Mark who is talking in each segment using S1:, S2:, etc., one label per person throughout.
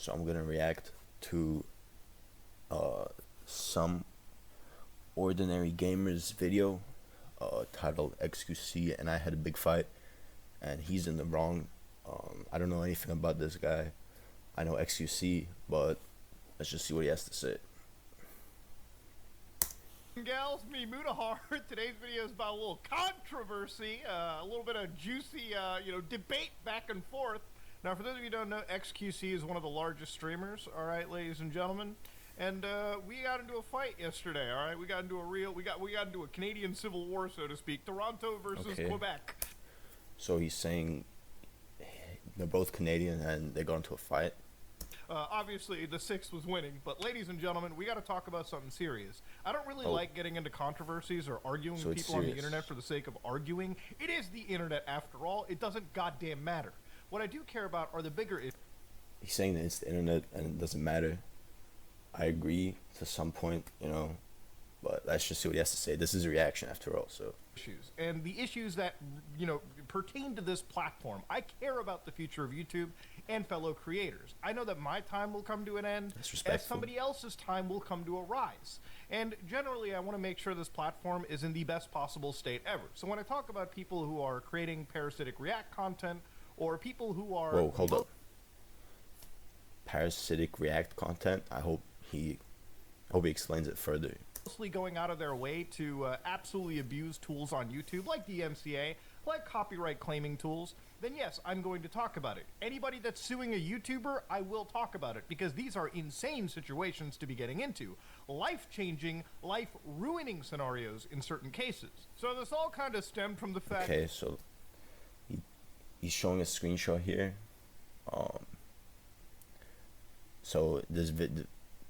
S1: So I'm gonna react to some ordinary gamers video titled XQC, and I had a big fight, and he's in the wrong. I don't know anything about this guy. I know XQC, but let's just see what he has to say.
S2: Gals, me Mudahar. Today's video is about a little controversy, a little bit of juicy, debate back and forth. Now, for those of you who don't know, XQC is one of the largest streamers, all right, ladies and gentlemen. And we got into a fight yesterday, all right? We got into a Canadian Civil War, so to speak. Toronto versus Quebec.
S1: So he's saying they're both Canadian and they got into a fight.
S2: Obviously, the 6 was winning, but ladies and gentlemen, we got to talk about something serious. I don't really like getting into controversies or arguing with people on the internet for the sake of arguing. It is the internet, after all. It doesn't goddamn matter. What I do care about are the bigger issues.
S1: He's saying that it's the internet and it doesn't matter. I agree to some point, but let's just see what he has to say. This is a reaction after all, so.
S2: And the issues that, pertain to this platform. I care about the future of YouTube and fellow creators. I know that my time will come to an end, as somebody else's time will come to a rise. And generally, I want to make sure this platform is in the best possible state ever. So when I talk about people who are creating parasitic React content, or people who are...
S1: Whoa, hold up. Parasitic React content? I hope he explains it further.
S2: Mostly going out of their way to absolutely abuse tools on YouTube, like DMCA, like copyright claiming tools, then yes, I'm going to talk about it. Anybody that's suing a YouTuber, I will talk about it, because these are insane situations to be getting into. Life-changing, life-ruining scenarios in certain cases. So this all kind of stemmed from the fact...
S1: Okay, so he's showing a screenshot here. So this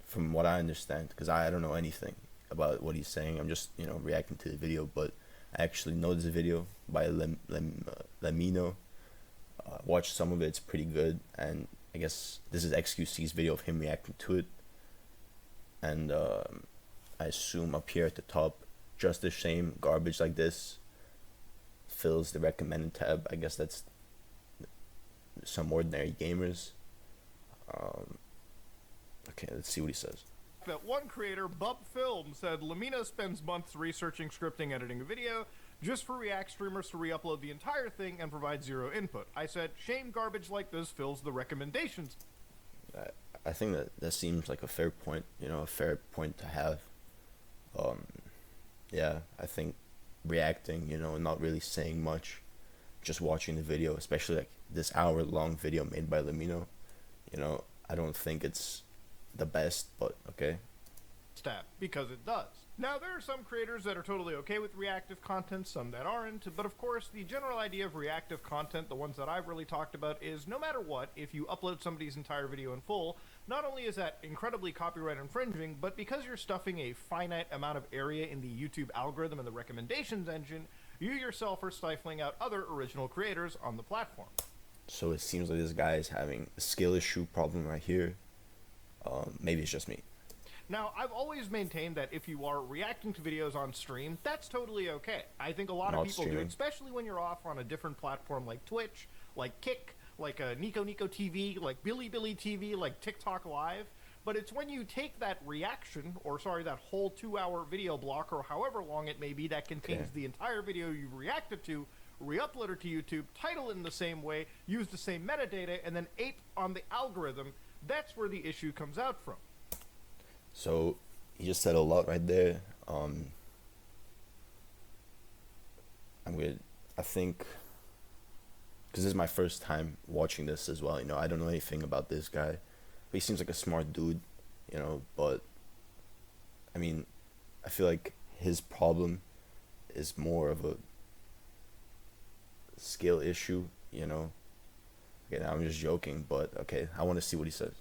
S1: from what I understand, because I don't know anything about what he's saying, I'm just reacting to the video, but I actually know this video by Lemino. Watched some of it, it's pretty good, and I guess this is XQC's video of him reacting to it. And I assume up here at the top, just the same garbage like this fills the recommended tab. I guess that's Some Ordinary Gamers. Okay, let's see what he says.
S2: That one creator, Bub Film, said Lamina spends months researching, scripting, editing a video just for React streamers to re-upload the entire thing and provide zero input. I said, shame garbage like this fills the recommendations.
S1: I think that seems like a fair point, a fair point to have. Yeah, I think reacting, not really saying much, just watching the video, especially like this hour-long video made by Lamino, I don't think it's the best, but okay.
S2: Stab, because it does. Now, there are some creators that are totally okay with reactive content, some that aren't, but of course, the general idea of reactive content, the ones that I've really talked about, is no matter what, if you upload somebody's entire video in full, not only is that incredibly copyright infringing, but because you're stuffing a finite amount of area in the YouTube algorithm and the recommendations engine, you yourself are stifling out other original creators on the platform.
S1: So it seems like this guy is having a skill issue problem right here. Maybe it's just me.
S2: Now, I've always maintained that if you are reacting to videos on stream, that's totally okay. I think a lot of people do, especially when you're off on a different platform like Twitch, like Kick, like Nico TV, like Billy TV, like TikTok Live. But it's when you take that reaction, or sorry, that whole 2-hour video block, or however long it may be, that contains the entire video you've reacted to, re-upload it to YouTube, title it in the same way, use the same metadata, and then ape on the algorithm. That's where the issue comes out from.
S1: So he just said a lot right there. I think, because this is my first time watching this as well, I don't know anything about this guy, but he seems like a smart dude, but I mean, I feel like his problem is more of a skill issue, Okay, now I'm just joking, but okay, I want to see what he says.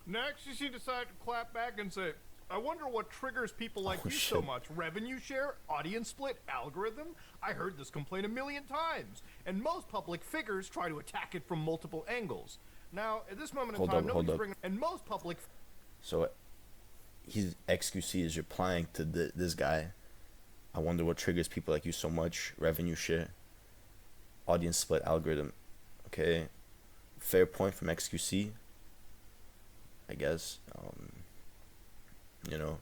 S2: Next, she decided to clap back and say, I wonder what triggers people like you so much. Revenue share, audience split, algorithm? I heard this complaint 1,000,000 times. And most public figures try to attack it from multiple angles. Now, at this moment in time, nobody's bringing... And most public...
S1: So, XQC is replying to this guy. I wonder what triggers people like you so much. Revenue share, audience split, algorithm. Okay, fair point from XQC. I guess. You know.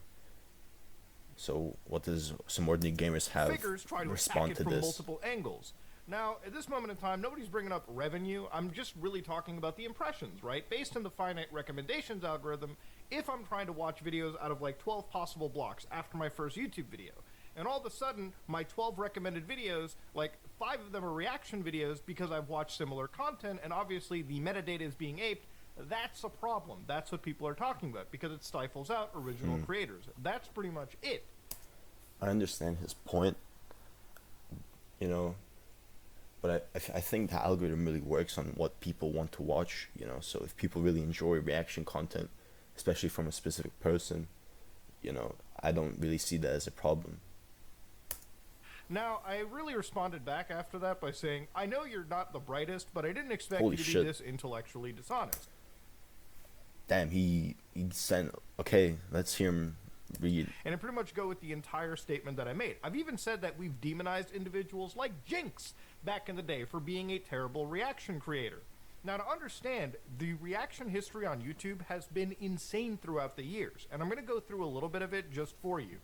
S1: So what does some ordinary gamers have
S2: Figures try to
S1: respond
S2: attack
S1: to
S2: it from
S1: this?
S2: multiple angles. Now, at this moment in time, nobody's bringing up revenue. I'm just really talking about the impressions, right? Based on the finite recommendations algorithm, if I'm trying to watch videos out of like 12 possible blocks after my first YouTube video, and all of a sudden, my 12 recommended videos, like 5 of them are reaction videos because I've watched similar content, and obviously the metadata is being aped, that's a problem. That's what people are talking about, because it stifles out original creators. That's pretty much it.
S1: I understand his point, you know, but I think the algorithm really works on what people want to watch, you know. So if people really enjoy reaction content, especially from a specific person, you know, I don't really see that as a problem.
S2: Now, I really responded back after that by saying, I know you're not the brightest, but I didn't expect
S1: Holy
S2: you to
S1: shit.
S2: be this intellectually dishonest.
S1: Damn, he sent. Okay, let's hear him read.
S2: And I pretty much go with the entire statement that I made. I've even said that we've demonized individuals like Jinx back in the day for being a terrible reaction creator. Now, to understand, the reaction history on YouTube has been insane throughout the years, and I'm going to go through a little bit of it just for you.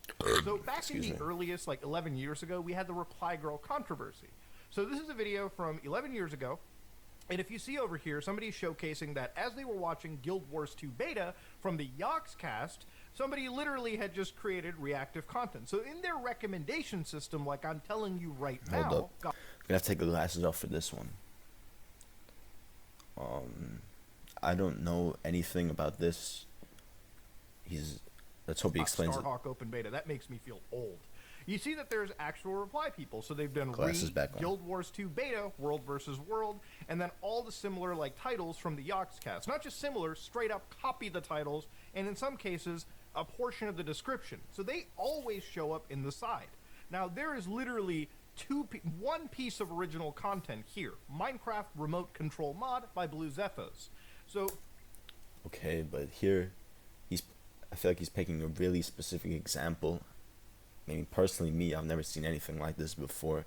S2: So back in the earliest, like 11 years ago, we had the Reply Girl controversy. So this is a video from 11 years ago, and if you see over here, somebody's showcasing that as they were watching Guild Wars 2 beta from the Yogscast, somebody literally had just created reactive content. So in their recommendation system, like I'm telling you right now...
S1: Hold up. I'm gonna have to take the glasses off for this one. I don't know anything about this. Let's hope he explains it.
S2: Starhawk Open Beta. That makes me feel old. You see that there's actual reply people. So they've done Guild Wars 2 Beta, World versus World, and then all the similar like titles from the Yogscast. Not just similar, straight up copy the titles, and in some cases, a portion of the description. So they always show up in the side. Now, there is literally one piece of original content here. Minecraft Remote Control Mod by Blue Zephos. So...
S1: Okay, but here, I feel like he's picking a really specific example. I mean, personally, I've never seen anything like this before,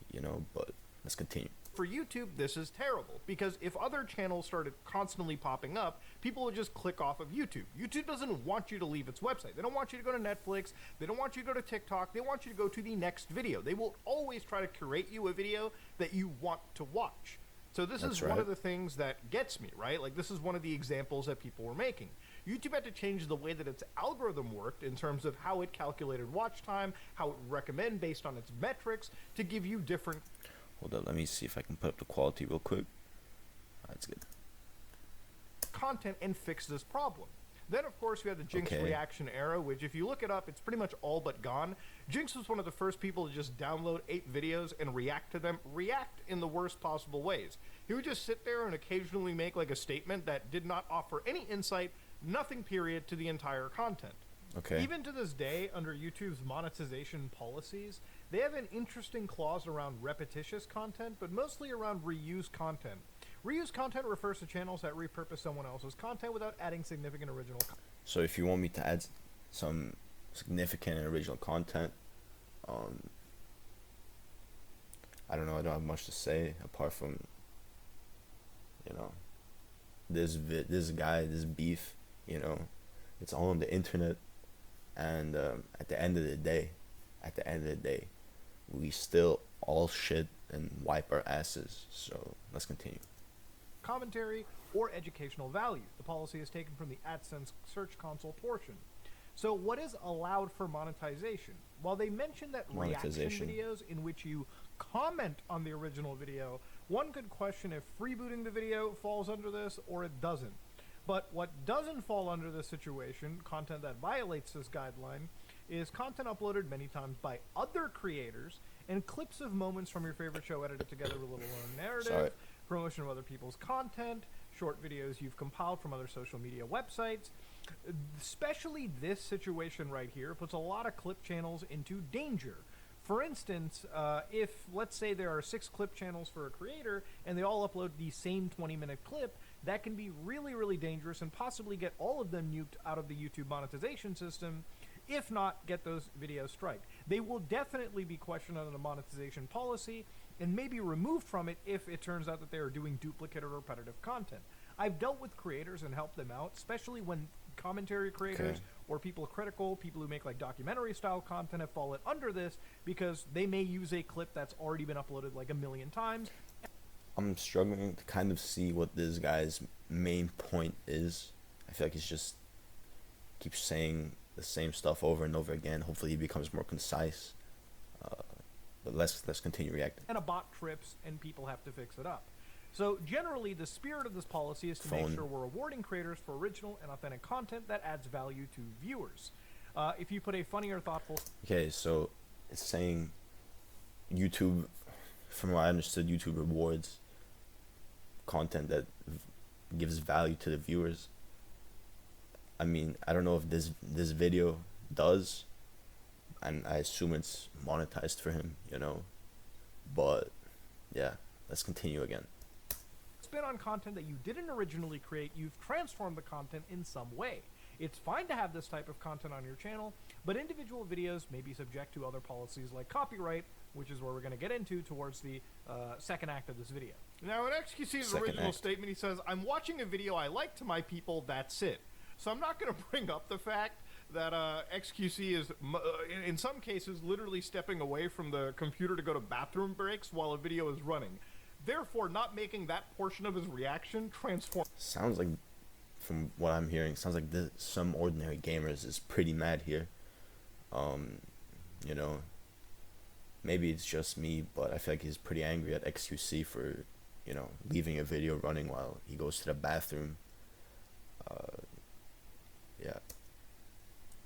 S1: you know, but let's continue.
S2: For YouTube, this is terrible, because if other channels started constantly popping up, people would just click off of YouTube. YouTube doesn't want you to leave its website. They don't want you to go to Netflix. They don't want you to go to TikTok. They want you to go to the next video. They will always try to curate you a video that you want to watch. So this is one of the things that gets me, right? Like, this is one of the examples that people were making. YouTube had to change the way that its algorithm worked in terms of how it calculated watch time, how it would recommend based on its metrics to give you different...
S1: Hold up, let me see if I can put up the quality real quick. That's good.
S2: Content and fix this problem. Then, of course, we had the Jinx reaction era, which if you look it up, it's pretty much all but gone. Jinx was one of the first people to just download 8 videos and react to them, react in the worst possible ways. He would just sit there and occasionally make like a statement that did not offer any insight, nothing period, to the entire content.
S1: Okay.
S2: Even to this day, under YouTube's monetization policies, they have an interesting clause around repetitious content, but mostly around reused content. Reused content refers to channels that repurpose someone else's content without adding significant original content.
S1: So if you want me to add some significant and original content, I don't know, I don't have much to say apart from, you know, this beef, you know, it's all on the internet, and at the end of the day, we still all shit and wipe our asses. So let's continue.
S2: Commentary or educational value. The policy is taken from the AdSense Search Console portion. So what is allowed for monetization? While they mention that reaction videos in which you comment on the original video, one could question if freebooting the video falls under this or it doesn't. But what doesn't fall under this situation, content that violates this guideline, is content uploaded many times by other creators and clips of moments from your favorite show edited together with a little narrative, promotion of other people's content, short videos you've compiled from other social media websites. Especially this situation right here puts a lot of clip channels into danger. For instance, if, let's say, there are 6 clip channels for a creator and they all upload the same 20-minute clip, that can be really, really dangerous and possibly get all of them nuked out of the YouTube monetization system, if not get those videos striked. They will definitely be questioned under the monetization policy and may be removed from it if it turns out that they are doing duplicate or repetitive content. I've dealt with creators and helped them out, especially when commentary creators or people critical, people who make like documentary style content have fallen under this because they may use a clip that's already been uploaded like a million times.
S1: I'm struggling to kind of see what this guy's main point is. I feel like he's just keeps saying the same stuff over and over again. Hopefully he becomes more concise. But let's continue reacting.
S2: And a bot trips and people have to fix it up. So generally the spirit of this policy is to make sure we're rewarding creators for original and authentic content that adds value to viewers. If you put a funny or thoughtful...
S1: Okay, so it's saying YouTube, from what I understood, YouTube rewards content that gives value to the viewers. I mean, I don't know if this video does, and I assume it's monetized for him, you know, but yeah, let's continue again.
S2: Spin on content that you didn't originally create, you've transformed the content in some way. It's fine to have this type of content on your channel, but individual videos may be subject to other policies like copyright, which is where we're going to get into towards the second act of this video. Now, in XQC's original statement, he says, "I'm watching a video I like to my people, that's it." So I'm not going to bring up the fact that XQC is, in some cases, literally stepping away from the computer to go to bathroom breaks while a video is running. Therefore, not making that portion of his reaction transform.
S1: Sounds like, from what I'm hearing, sounds like some ordinary gamers is pretty mad here. You know, maybe it's just me, but I feel like he's pretty angry at XQC for, you know, leaving a video running while he goes to the bathroom. Yeah.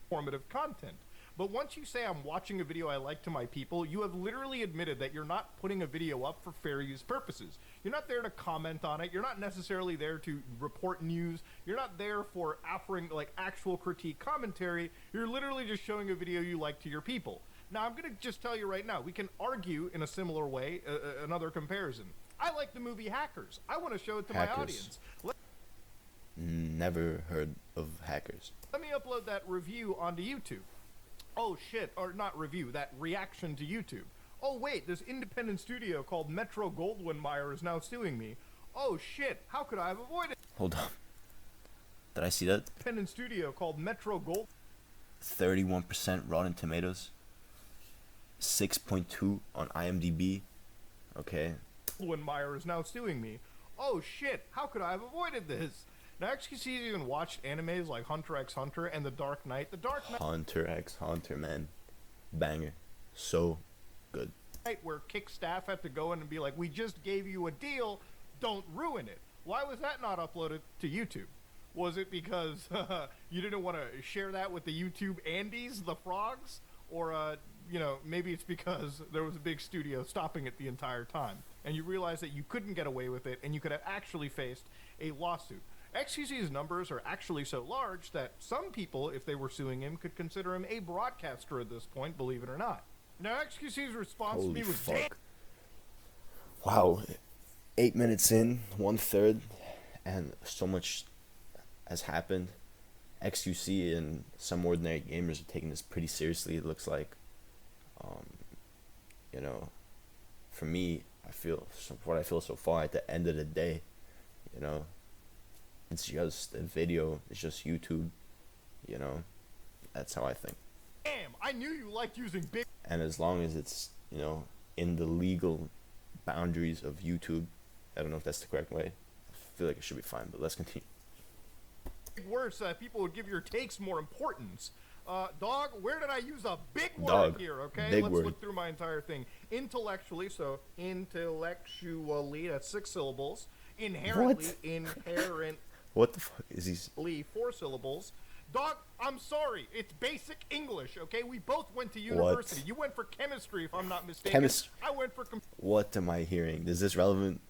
S2: Formative content. But once you say I'm watching a video I like to my people, you have literally admitted that you're not putting a video up for fair use purposes. You're not there to comment on it. You're not necessarily there to report news. You're not there for offering like actual critique commentary. You're literally just showing a video you like to your people. Now, I'm going to just tell you right now, we can argue in a similar way, another comparison. I like the movie Hackers. I want to show it to my audience.
S1: Never heard of Hackers.
S2: Let me upload that review onto YouTube. Oh shit, or not review, that reaction to YouTube. Oh wait, this independent studio called Metro Goldwyn Mayer is now suing me. Oh shit, how could I have avoided?
S1: Hold on. Did I see that?
S2: Independent studio called Metro
S1: 31% Rotten Tomatoes. 6.2 on IMDb. Okay.
S2: Goldwyn Mayer is now suing me. Oh shit, how could I have avoided this? Now, XQC even watched animes like Hunter x Hunter and The Dark Knight. The Dark Knight.
S1: Hunter x Hunter, man. Banger. So good.
S2: Where Kick staff had to go in and be like, we just gave you a deal, don't ruin it. Why was that not uploaded to YouTube? Was it because you didn't want to share that with the YouTube Andes, the frogs? Or, you know, maybe it's because there was a big studio stopping it the entire time. And you realized that you couldn't get away with it and you could have actually faced a lawsuit. XQC's numbers are actually so large that some people, if they were suing him, could consider him a broadcaster at this point, believe it or not. Now, XQC's response to me was...
S1: fuck. Wow. 8 minutes in, 1/3, and so much has happened. XQC and Some Ordinary Gamers are taking this pretty seriously, it looks like. You know, for me, what I feel so far, at the end of the day, you know, it's just a video, it's just YouTube, you know, that's how I think.
S2: Damn, I knew you liked using big...
S1: And as long as it's, you know, in the legal boundaries of YouTube, I don't know if that's the correct way, I feel like it should be fine, but let's continue.
S2: Worse, people would give your takes more importance. Dog, where did I use a big word here, okay? Let's look through my entire thing. Intellectually, so intellectually, that's 6 syllables. Inherently, inherent...
S1: What the fuck is he?
S2: 4 syllables. Dog, I'm sorry. It's basic English, okay? We both went to university. You went for chemistry, if I'm not mistaken. I went for...
S1: What am I hearing? Is this relevant?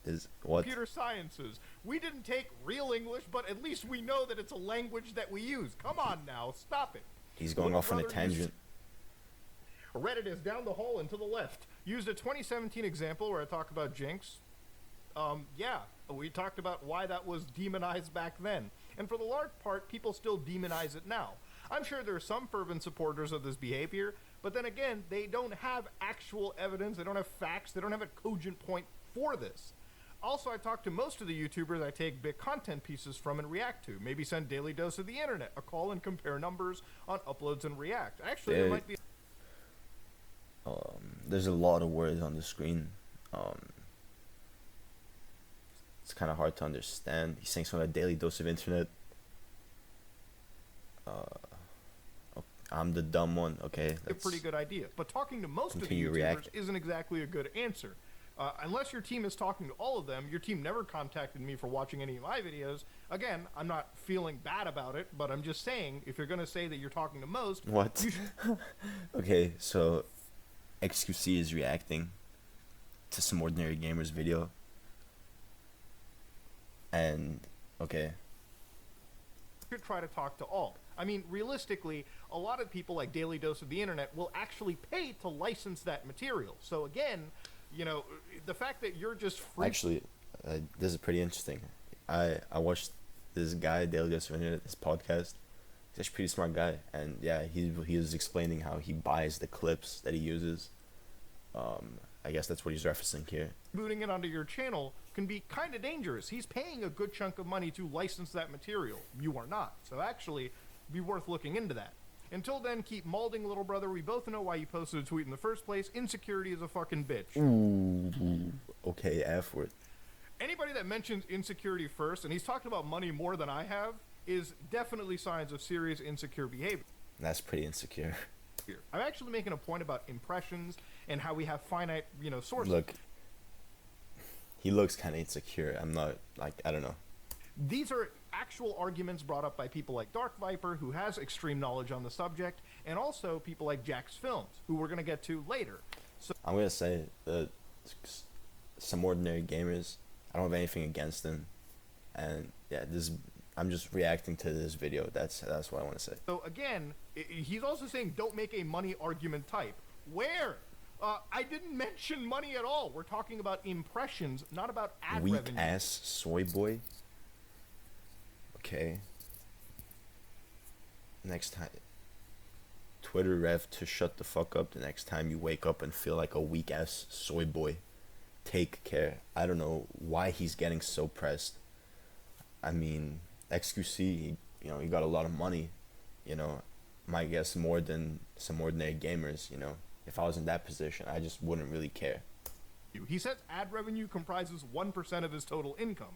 S2: Computer sciences. We didn't take real English, but at least we know that it's a language that we use. Come on now. Stop it.
S1: He's going off on a tangent.
S2: Reddit is down the hall and to the left. Used a 2017 example where I talk about Jinx. Yeah, we talked about why that was demonized back then. And for the large part, people still demonize it now. I'm sure there are some fervent supporters of this behavior, but then again, they don't have actual evidence, they don't have facts, they don't have a cogent point for this. Also, I talk to most of the YouTubers I take big content pieces from and react to. Maybe send Daily Dose of the Internet a call and compare numbers on uploads and react. Actually, there might be...
S1: There's a lot of words on the screen. It's kind of hard to understand. He's saying something about Daily Dose of Internet. I'm the dumb one, okay?
S2: That's a pretty good idea. But talking to most of the YouTubers isn't exactly a good answer. Unless your team is talking to all of them, your team never contacted me for watching any of my videos. Again, I'm not feeling bad about it, but I'm just saying, if you're going to say that you're talking to most...
S1: What? Okay, so XQC is reacting to Some Ordinary Gamers video. And, okay.
S2: You should try to talk to all. I mean, realistically, a lot of people like Daily Dose of the Internet will actually pay to license that material. So again, you know, the fact that you're just free...
S1: Actually, this is pretty interesting. I watched this guy, Daily Dose of the Internet, this podcast. He's actually a pretty smart guy. And yeah, he was explaining how he buys the clips that he uses. I guess that's what he's referencing here.
S2: Booting it onto your channel can be kind of dangerous. He's paying a good chunk of money to license that material. You are not. So actually, be worth looking into that. Until then, keep molding, little brother. We both know why you posted a tweet in the first place. Insecurity is a fucking bitch.
S1: Ooh, okay, F word.
S2: Anybody that mentions insecurity first, and he's talked about money more than I have, is definitely signs of serious insecure behavior.
S1: That's pretty insecure.
S2: I'm actually making a point about impressions and how we have finite, you know, sources.
S1: Look, he looks kind of insecure. I'm not, like, I don't know.
S2: These are actual arguments brought up by people like Dark Viper, who has extreme knowledge on the subject, and also people like Jack's Films, who we're going to get to later. So
S1: I'm going to say that Some Ordinary Gamers, I don't have anything against them. And yeah, I'm just reacting to this video. That's what I want to say.
S2: So again, he's also saying don't make a money argument type. Where? I didn't mention money at all. We're talking about impressions, not about ad revenue.
S1: Weak ass soy boy. Okay. Next time, Twitter rev to shut the fuck up the next time you wake up and feel like a weak ass soy boy. Take care. I don't know why he's getting so pressed. I mean, XQC, you know, he got a lot of money, you know, my guess more than Some Ordinary Gamers, you know. If I was in that position, I just wouldn't really care.
S2: He says ad revenue comprises 1% of his total income.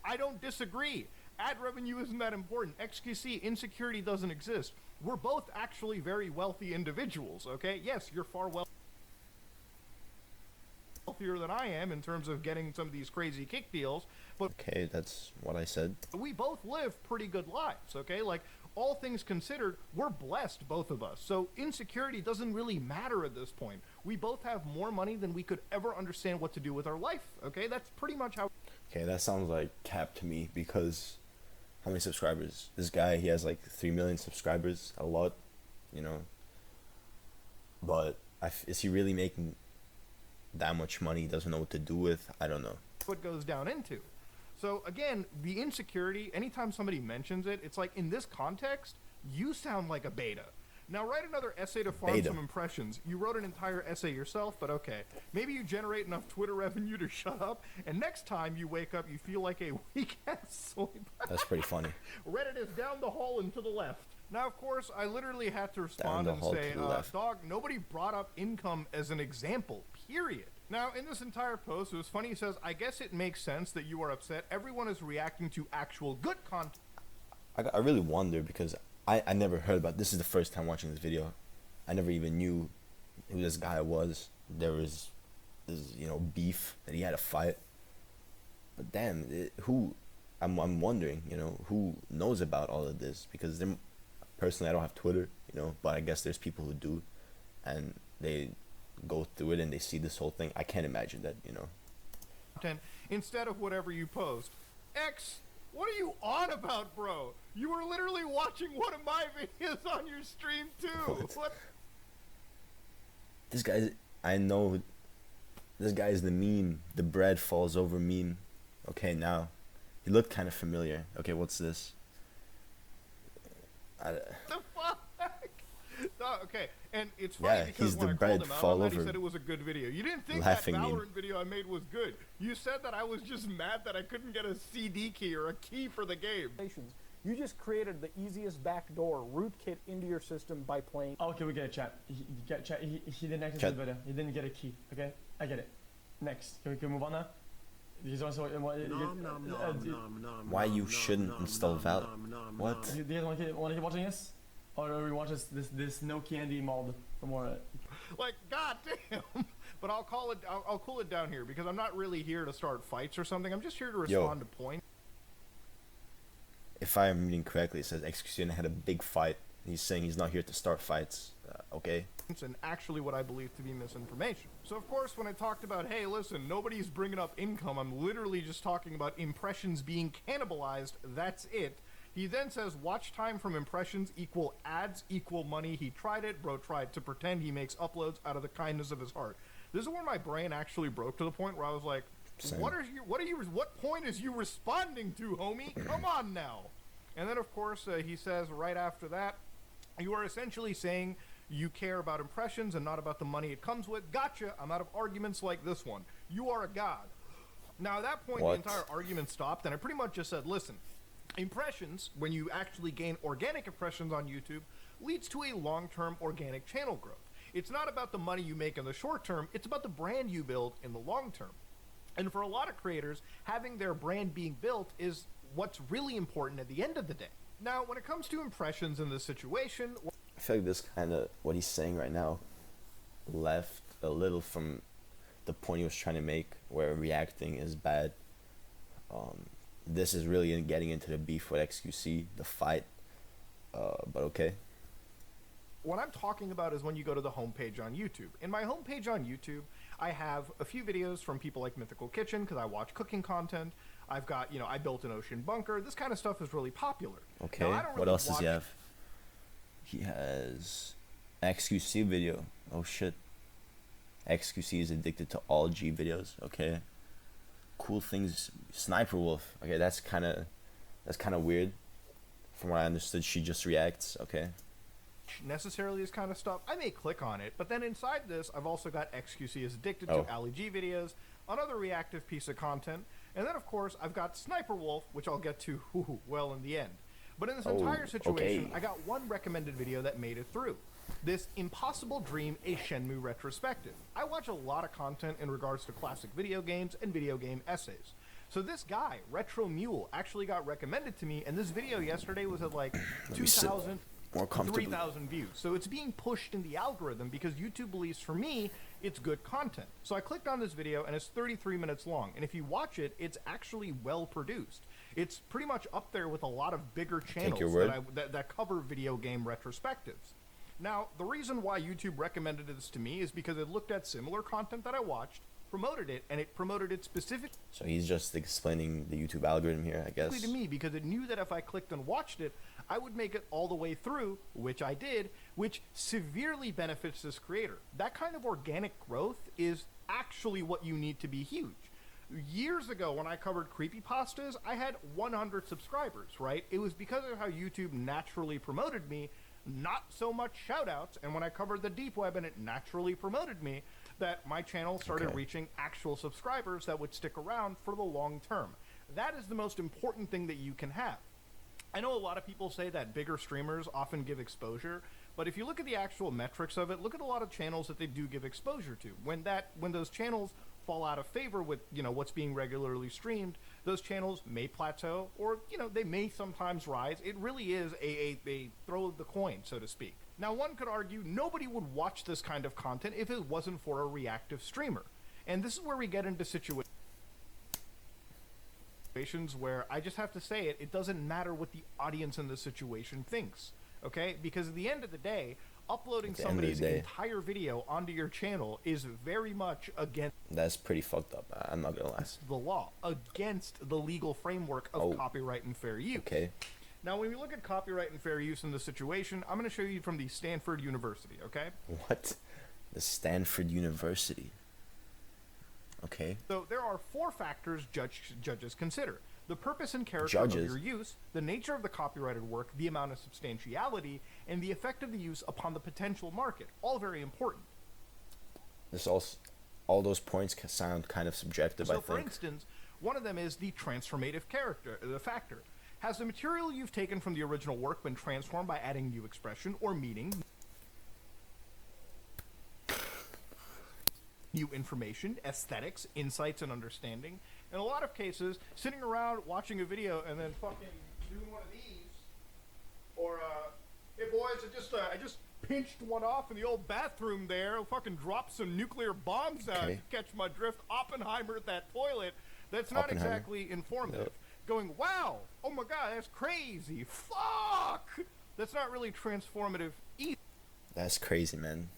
S2: I don't disagree. Ad revenue isn't that important. XQC, insecurity doesn't exist. We're both actually very wealthy individuals, okay? Yes, you're far wealthier than I am in terms of getting some of these crazy kick deals, but
S1: okay, that's what I said.
S2: We both live pretty good lives, okay? Like, all things considered, we're blessed, both of us. So insecurity doesn't really matter at this point. We both have more money than we could ever understand what to do with our life, okay? That's pretty much how...
S1: Okay, that sounds like cap to me, because how many subscribers? This guy, he has like 3 million subscribers, a lot, you know. But is he really making that much money he doesn't know what to do with? I don't know.
S2: What goes down into. So again, the insecurity, anytime somebody mentions it, it's like, in this context, you sound like a beta. Now write another essay to farm some impressions. You wrote an entire essay yourself, but okay. Maybe you generate enough Twitter revenue to shut up, and next time you wake up, you feel like a weak-ass soy.
S1: That's pretty funny.
S2: Reddit is down the hall and to the left. Now, of course, I literally had to respond and say, dog, nobody brought up income as an example, period. Now, in this entire post, it was funny, he says, I guess it makes sense that you are upset. Everyone is reacting to actual good content.
S1: I really wonder, because I never heard about this. Is the first time watching this video. I never even knew who this guy was. There was this, you know, beef that he had a fight. But damn, I'm wondering, you know, who knows about all of this? Because personally, I don't have Twitter, you know, but I guess there's people who do, and they go through it and they see this whole thing. I can't imagine that, you know.
S2: Instead of whatever you post. X, what are you on about, bro? You were literally watching one of my videos on your stream too. What?
S1: This guy, I know, this guy is the meme. The bread falls over meme. Okay, now, he looked kind of familiar. Okay, what's this?
S2: The fuck? Oh, okay. And it's funny
S1: Yeah,
S2: because
S1: he's
S2: when
S1: the
S2: I
S1: bread
S2: called him out
S1: fall
S2: on that, he
S1: over.
S2: said it was a good video. You didn't think
S1: Laughing
S2: that
S1: meme.
S2: Valorant video I made was good. You said that I was just mad that I couldn't get a CD key or a key for the game.
S3: You just created the easiest backdoor rootkit into your system by playing.
S4: Okay, we get it, chat. He didn't access
S1: Chat.
S4: the video. He didn't get a key. Okay, I get it. Next, can we move on now? He's also
S1: Why you shouldn't install Val? What?
S4: Do you guys want to keep watching this, or do we watch this no candy mod for more?
S2: Like, goddamn. But I'll call it. I'll cool it down here because I'm not really here to start fights or something. I'm just here to respond to points.
S1: If I'm reading correctly, it says XQC had a big fight. He's saying he's not here to start fights. Okay.
S2: And actually what I believe to be misinformation. So of course when I talked about, hey listen, nobody's bringing up income, I'm literally just talking about impressions being cannibalized, that's it. He then says watch time from impressions equal ads equal money. He tried it, bro tried to pretend he makes uploads out of the kindness of his heart. This is where my brain actually broke to the point where I was like,
S1: Same.
S2: what point is you responding to, homie? Come on now. And then of course he says right after that, you are essentially saying you care about impressions and not about the money it comes with. Gotcha. I'm out of arguments like this one. You are a god. Now, at that point,
S1: What?
S2: the entire argument stopped, and I pretty much just said, listen, impressions, when you actually gain organic impressions on YouTube, leads to a long-term organic channel growth. It's not about the money you make in the short term. It's about the brand you build in the long term. And for a lot of creators, having their brand being built is what's really important at the end of the day. Now, when it comes to impressions in this situation...
S1: I feel like this kind of, what he's saying right now, left a little from the point he was trying to make, where reacting is bad. This is really getting into the beef with XQC, the fight, but okay.
S2: What I'm talking about is when you go to the homepage on YouTube. In my homepage on YouTube, I have a few videos from people like Mythical Kitchen, because I watch cooking content. I've got, I built an ocean bunker. This kind of stuff is really popular.
S1: Okay,
S2: Now, I don't
S1: what
S2: really
S1: else does he have? He has XQC video. Oh shit. XQC is addicted to all G videos. Okay. Cool things. Sniper Wolf. Okay, that's kind of weird. From what I understood, she just reacts. Okay.
S2: Necessarily this kind of stuff. I may click on it, but then inside this, I've also got XQC is addicted
S1: Oh.
S2: to Ali G videos, another reactive piece of content, and then of course I've got Sniper Wolf, which I'll get to well in the end. But in this entire situation, I got one recommended video that made it through. This Impossible Dream, a Shenmue retrospective. I watch a lot of content in regards to classic video games and video game essays. So this guy, Retro Mule, actually got recommended to me, and this video yesterday was at like 2,000,
S1: more comfortably.
S2: 3,000 views. So it's being pushed in the algorithm because YouTube believes, for me, it's good content. So I clicked on this video, and it's 33 minutes long. And if you watch it, it's actually well produced. It's pretty much up there with a lot of bigger channels that cover video game retrospectives. Now, the reason why YouTube recommended this to me is because it looked at similar content that I watched, promoted it, and it promoted it specifically
S1: So he's just explaining the YouTube algorithm here, I guess.
S2: to me because it knew that if I clicked and watched it, I would make it all the way through, which I did, which severely benefits this creator. That kind of organic growth is actually what you need to be huge. Years ago, when I covered creepypastas, I had 100 subscribers, right? It was because of how YouTube naturally promoted me, not so much shoutouts, and when I covered the deep web and it naturally promoted me, that my channel started reaching actual subscribers that would stick around for the long term. That is the most important thing that you can have. I know a lot of people say that bigger streamers often give exposure, but if you look at the actual metrics of it, look at a lot of channels that they do give exposure to. When those channels fall out of favor with, what's being regularly streamed, those channels may plateau, or, they may sometimes rise. It really is a throw of the coin, so to speak. Now, one could argue nobody would watch this kind of content if it wasn't for a reactive streamer. And this is where we get into situations where I just have to say it doesn't matter what the audience in the situation thinks, okay? Because at the end of the day, uploading somebody's entire video onto your channel is very much against
S1: That's pretty fucked up. I'm not gonna lie.
S2: the law, against the legal framework of copyright and fair use.
S1: Okay.
S2: Now, when we look at copyright and fair use in this situation, I'm going to show you from the Stanford University, okay?
S1: What? The Stanford University. Okay.
S2: So there are 4 factors judges consider. the purpose and character
S1: Judges.
S2: of your use, the nature of the copyrighted work, the amount of substantiality, and the effect of the use upon the potential market. All very important.
S1: This all those points sound kind of subjective, I
S2: So,
S1: think.
S2: for instance, one of them is the transformative factor. Has the material you've taken from the original work been transformed by adding new expression or meaning, new information, aesthetics, insights, and understanding? In a lot of cases, sitting around watching a video and then fucking doing one of these, or hey boys, I just pinched one off in the old bathroom there, fucking dropped some nuclear bombs out to catch my drift. Oppenheimer at that toilet. That's not exactly informative.
S1: Yep.
S2: Going, wow, oh my god, that's crazy. Fuck! That's not really transformative either.
S1: That's crazy, man.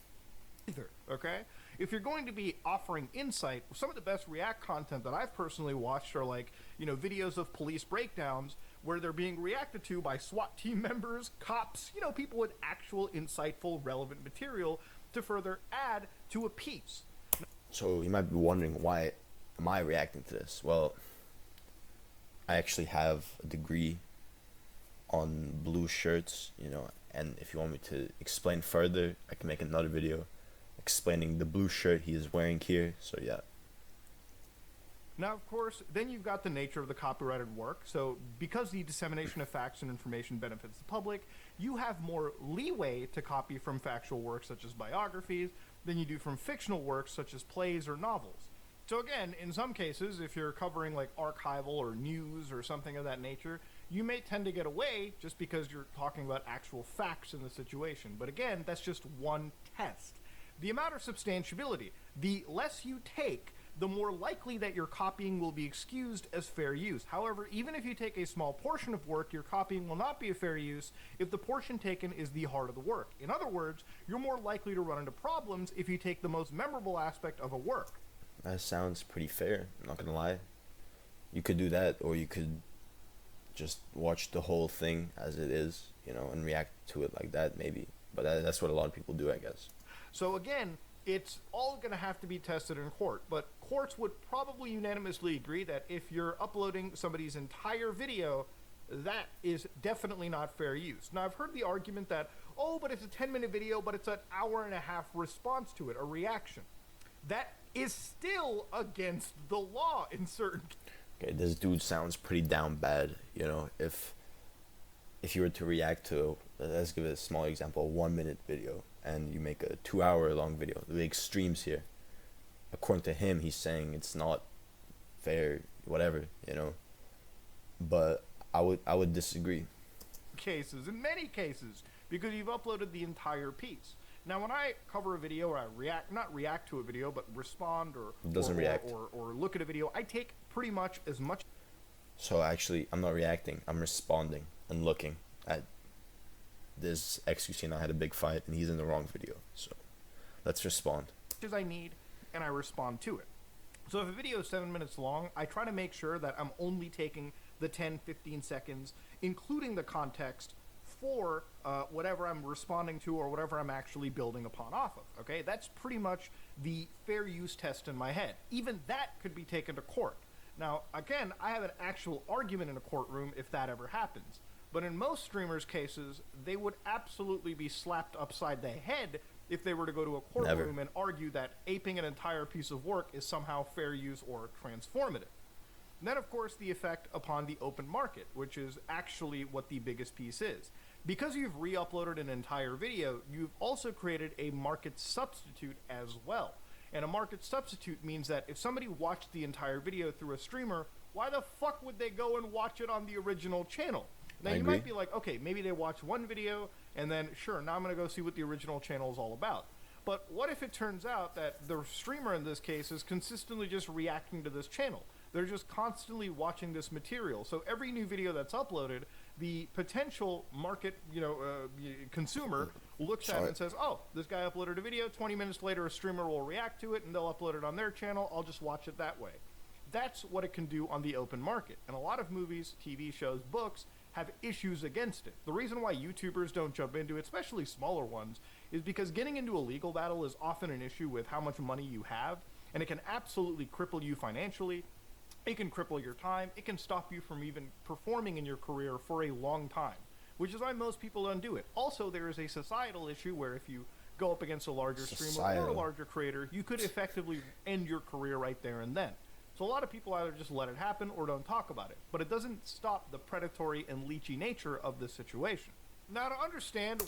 S2: Okay? If you're going to be offering insight, some of the best React content that I've personally watched are like, videos of police breakdowns where they're being reacted to by SWAT team members, cops, people with actual insightful, relevant material to further add to a piece.
S1: So you might be wondering, why am I reacting to this? Well, I actually have a degree on blue shirts, and if you want me to explain further, I can make another video explaining the blue shirt he is wearing here. So yeah.
S2: Now, of course, then you've got the nature of the copyrighted work. So because the dissemination of facts and information benefits the public, you have more leeway to copy from factual works such as biographies than you do from fictional works such as plays or novels. So again, in some cases, if you're covering like archival or news or something of that nature, you may tend to get away just because you're talking about actual facts in the situation. But again, that's just one test. The amount of substantiability, the less you take, the more likely that your copying will be excused as fair use. However, even if you take a small portion of work, your copying will not be a fair use if the portion taken is the heart of the work. In other words, you're more likely to run into problems if you take the most memorable aspect of a work.
S1: That sounds pretty fair, I'm not gonna lie. You could do that, or you could just watch the whole thing as it is, and react to it like that, maybe. But that's what a lot of people do, I guess.
S2: So again, it's all going to have to be tested in court, but courts would probably unanimously agree that if you're uploading somebody's entire video, that is definitely not fair use. Now, I've heard the argument that, oh, but it's a 10-minute video, but it's an hour-and-a-half response to it, a reaction. That is still against the law in certain cases.
S1: Okay, this dude sounds pretty down bad, if you were to react to, let's give it a small example, a 1-minute video, and you make a 2-hour-long video, the extremes here. According to him, he's saying it's not fair, whatever, but I would disagree.
S2: In many cases, because you've uploaded the entire piece. Now, when I cover a video, or I not react to a video, but respond or look at a video, I take pretty much as much.
S1: So actually, I'm not reacting. I'm responding and looking at this. XQC and I had a big fight, and he's in the wrong video. So let's respond.
S2: As I need, and I respond to it. So if a video is 7 minutes long, I try to make sure that I'm only taking the 10-15 seconds, including the context, for whatever I'm responding to or whatever I'm actually building upon off of. Okay, that's pretty much the fair use test in my head. Even that could be taken to court. Now, again, I have an actual argument in a courtroom if that ever happens. But in most streamers' cases, they would absolutely be slapped upside the head if they were to go to a courtroom and argue that aping an entire piece of work is somehow fair use or transformative. And then, of course, the effect upon the open market, which is actually what the biggest piece is. Because you've re-uploaded an entire video, you've also created a market substitute as well. And a market substitute means that if somebody watched the entire video through a streamer, why the fuck would they go and watch it on the original channel? Now, you might be like, okay, maybe they watched one video, and then, sure, now I'm going to go see what the original channel is all about. But what if it turns out that the streamer in this case is consistently just reacting to this channel? They're just constantly watching this material. So every new video that's uploaded, the potential market, consumer looks at it and says, oh, this guy uploaded a video. 20 minutes later, a streamer will react to it, and they'll upload it on their channel. I'll just watch it that way. That's what it can do on the open market. And a lot of movies, TV shows, books have issues against it. The reason why YouTubers don't jump into it, especially smaller ones, is because getting into a legal battle is often an issue with how much money you have, and it can absolutely cripple you financially. It can cripple your time. It can stop you from even performing in your career for a long time, which is why most people don't do it. Also, there is a societal issue where if you go up against a larger streamer or a larger creator, you could effectively end your career right there and then. So a lot of people either just let it happen or don't talk about it. But it doesn't stop the predatory and leechy nature of this situation. Now, to understand...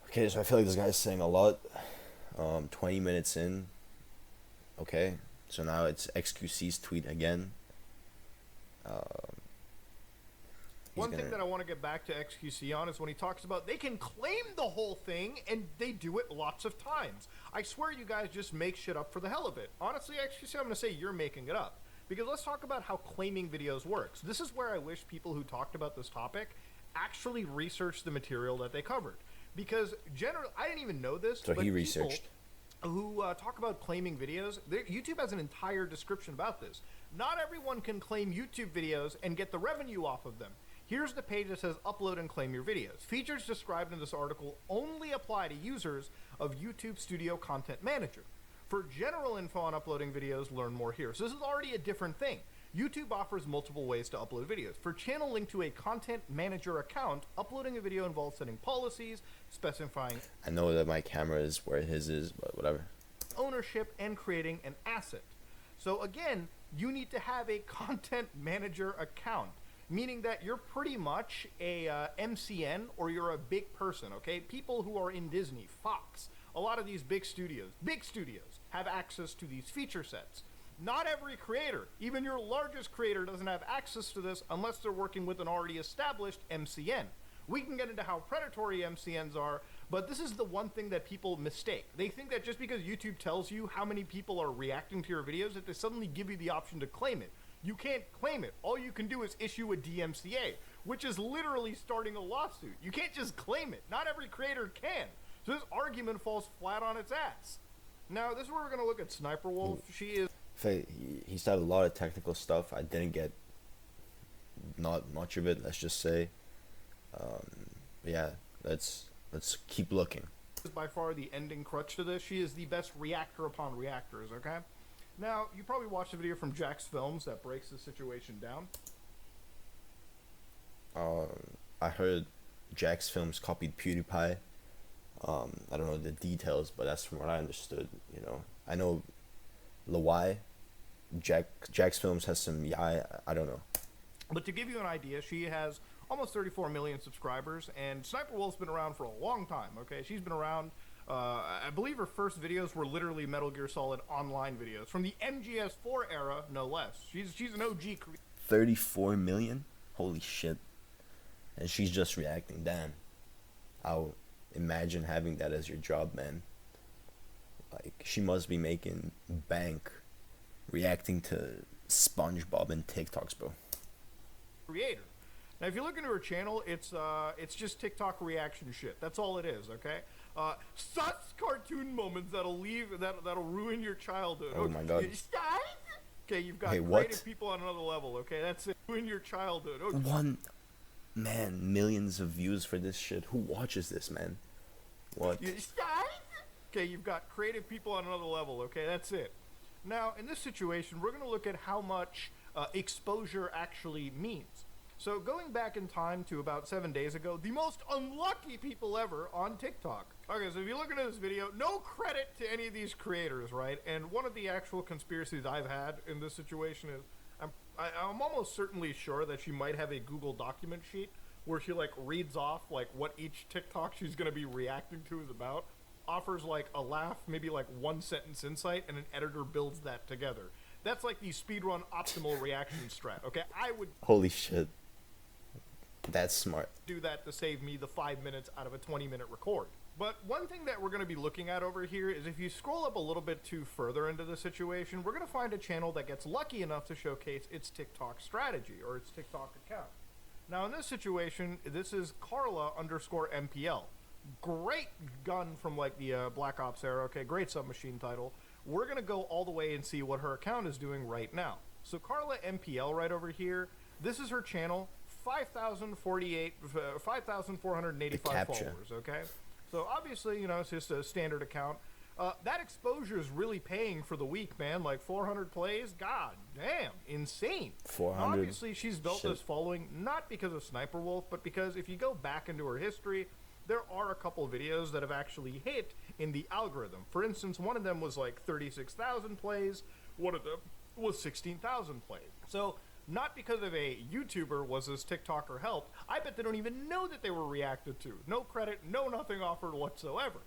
S1: Okay, so I feel like this guy's saying a lot. 20 minutes in. Okay, so now it's XQC's tweet again.
S2: One thing that I want to get back to XQC on is when he talks about they can claim the whole thing, and they do it lots of times. I swear you guys just make shit up for the hell of it. Honestly, XQC, I'm going to say you're making it up. Because let's talk about how claiming videos works. This is where I wish people who talked about this topic actually researched the material that they covered. Because generally, I didn't even know this.
S1: So
S2: but
S1: he researched.
S2: Who talk about claiming videos, YouTube has an entire description about this. Not everyone can claim YouTube videos and get the revenue off of them. Here's the page that says upload and claim your videos. Features described in this article only apply to users of YouTube Studio Content Manager. For general info on uploading videos, learn more here. So this is already a different thing. YouTube offers multiple ways to upload videos. For channel linked to a content manager account, uploading a video involves setting policies, specifying...
S1: I know that my camera is where his is, but whatever.
S2: ...ownership and creating an asset. So again, you need to have a content manager account, meaning that you're pretty much a MCN or you're a big person, okay? People who are in Disney, Fox, a lot of these big studios have access to these feature sets. Not every creator, even your largest creator, doesn't have access to this unless they're working with an already established MCN. We can get into how predatory MCNs are, but this is the one thing that people mistake. They think that just because YouTube tells you how many people are reacting to your videos, that they suddenly give you the option to claim it. You can't claim it. All you can do is issue a DMCA, which is literally starting a lawsuit. You can't just claim it. Not every creator can. So this argument falls flat on its ass. Now, this is where we're going to look at Sniper Wolf. She is...
S1: He started a lot of technical stuff. I didn't get not much of it, let's just say. Yeah, let's keep looking.
S2: Is by far the ending crutch to this. She is the best reactor upon reactors, okay? Now, you probably watched the video from Jack's Films that breaks the situation down.
S1: I heard Jack's Films copied PewDiePie. I don't know the details, but that's from what I understood, you know. I know Lawai, Jack's Films has some, I don't know.
S2: But to give you an idea, she has almost 34 million subscribers, and Sniper Wolf's been around for a long time, okay? She's been around, I believe her first videos were literally Metal Gear Solid Online videos, from the MGS4 era, no less. She's an OG creator.
S1: 34 million? Holy shit. And she's just reacting, damn. I'll imagine having that as your job, man. Like, she must be making bank reacting to SpongeBob and TikToks, bro.
S2: Creator. Now, if you look into her channel, it's just TikTok reaction shit. That's all it is, okay? Sus cartoon moments that'll ruin your childhood.
S1: Oh my god.
S2: Okay, you've got creative people on another level, okay? That's it. Ruin your childhood. Okay.
S1: Millions of views for this shit. Who watches this, man? What?
S2: Okay, you've got creative people on another level, okay? That's it. Now, in this situation, we're going to look at how much exposure actually means. So going back in time to about 7 days ago, the most unlucky people ever on TikTok. Okay, so if you look into this video, no credit to any of these creators, right? And one of the actual conspiracies I've had in this situation is I'm almost certainly sure that she might have a Google document sheet where she like reads off like what each TikTok she's going to be reacting to is about, offers like a laugh, maybe like one sentence insight, and an editor builds that together. That's like the speedrun optimal reaction strat, okay? I would...
S1: Holy shit. That's smart.
S2: ...do that to save me the 5 minutes out of a 20-minute record. But one thing that we're going to be looking at over here is if you scroll up a little bit too further into the situation, we're going to find a channel that gets lucky enough to showcase its TikTok strategy or its TikTok account. Now, in this situation, this is Carla_MPL. Great gun from like the Black Ops era, okay? Great submachine title. We're going to go all the way and see what her account is doing right now. So Carla MPL right over here, this is her channel, 5,485 followers, okay? So obviously, you know, it's just a standard account. That exposure is really paying for the week, man. Like 400 plays, god damn, insane.
S1: 400.
S2: Obviously, she's built this following not because of Sniper Wolf, but because if you go back into her history, there are a couple videos that have actually hit in the algorithm. For instance, one of them was like 36,000 plays, one of them was 16,000 plays. So, not because of a YouTuber was this TikToker helped, I bet they don't even know that they were reacted to. No credit, no nothing offered whatsoever.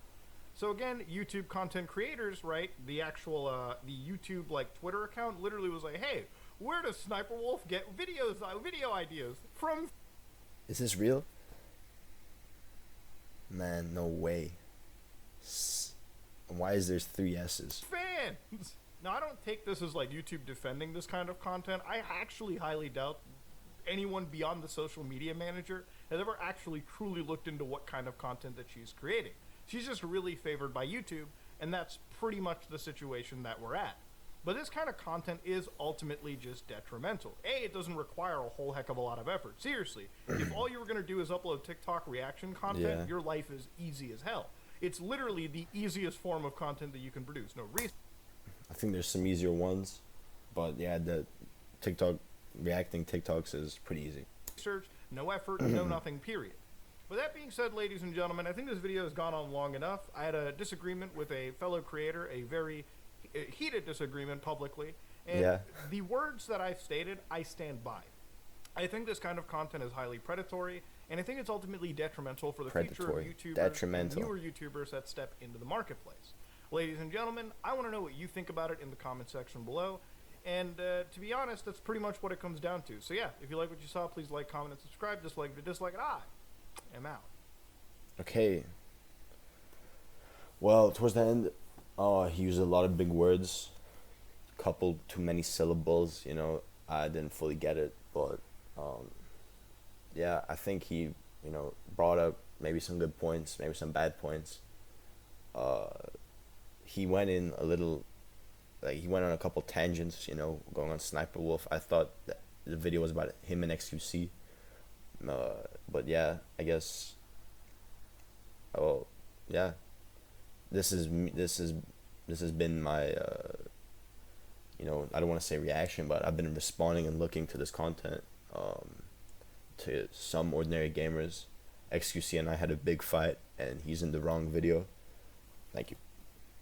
S2: So again, YouTube content creators, right, the actual, the YouTube, like, Twitter account literally was like, hey, where does Sniper Wolf get video ideas from?
S1: Is this real? Man, no way. Why is there 3 S's?
S2: Fans! Now, I don't take this as, like, YouTube defending this kind of content. I actually highly doubt anyone beyond the social media manager has ever actually truly looked into what kind of content that she's creating. She's just really favored by YouTube, and that's pretty much the situation that we're at. But this kind of content is ultimately just detrimental. A, it doesn't require a whole heck of a lot of effort. Seriously, if all you were going to do is upload TikTok reaction content, your life is easy as hell. It's literally the easiest form of content that you can produce. No reason.
S1: I think there's some easier ones, but yeah, the TikTok, reacting TikToks is pretty easy.
S2: Research, no effort, no nothing, period. With that being said, ladies and gentlemen, I think this video has gone on long enough. I had a disagreement with a fellow creator, a very heated disagreement publicly, and the words that I've stated, I stand by. I think this kind of content is highly predatory, and I think it's ultimately detrimental for the future of YouTubers and newer YouTubers that step into the marketplace. Ladies and gentlemen, I want to know what you think about it in the comment section below. And to be honest, that's pretty much what it comes down to. So yeah, if you like what you saw, please like, comment, and subscribe. Dislike if you dislike it. I am out.
S1: Okay. Well, towards the end, he used a lot of big words. Couple too many syllables, you know. I didn't fully get it, but yeah, I think he, you know, brought up maybe some good points, maybe some bad points. He went in a little, like, he went on a couple tangents, you know, going on Sniper Wolf. I thought that the video was about him and XQC. But yeah, I guess, oh, yeah, this has been my, you know, I don't want to say reaction, but I've been responding and looking to this content, to Some Ordinary Gamers. XQC and I had a big fight, and he's in the wrong video. Thank you.